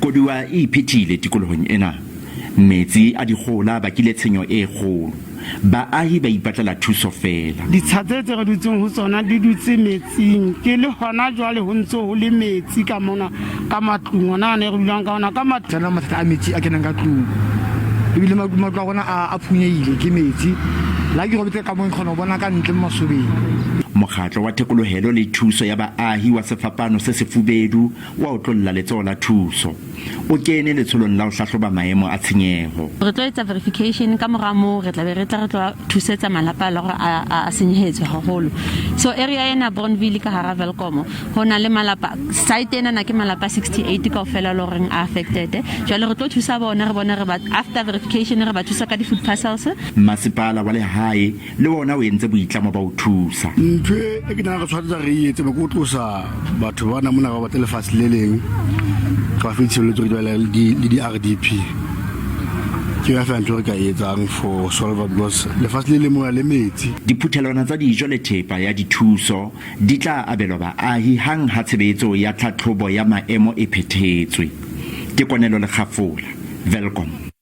Koduwa e iphethile tikolohong ena. Metsi a dikgola ba kile tshenyo e kgolo. Baahi ba ipatlela thuso fela. Ditshatse tse re dutseng ho tsona di dutse metsing ke le hona jwale ho ntse ho le metsi ka mona ka matlung ona ne re dulang ka ona ka matlana mathata a metsi a kenang ka tlung ebile matlo a rona a phunyeile ke metsi la ke robetse ka mo nkgona ho bona ka ntle mo masobeng. Mokgatlo wa Thekolohelo le Thuso ya Baahi wa Sefapano se Sefubedu wa o tlolla letsoho la thuso. O kene letsholong la ho hlahloba maemo a tshenyeho. Re tlo etsa verification ka mora moo re tla tlo thusetsa malapa a le gore a senyehetswe haholo. So area ena Bronville ka hara Welkom hona le malapa site ena na ke malapa 68 kaofela le gore a affected. Jwale re tlo thusa bona re bona re ba after verification re ba thusa ka di food parcels. Masipala wa lehae le wona o entse boitlamo ba ho thusa. Ntwe e ke nna re tshwatsa re etse ba go tlosa batho ba na mona ba batla lefatshe le leng ka fitshelo le tswe di RDP ke ya fa ntwe ka etsang for solve because lefatshe le mo ya le metsi. Diphuthelwana tsa dijo le thepa ya dithuso di tla abelwa baahi hang ha tshebetso ya tlhatlhobo ya maemo e phethetswe. Ke Konelo le Kgafola, Welkom.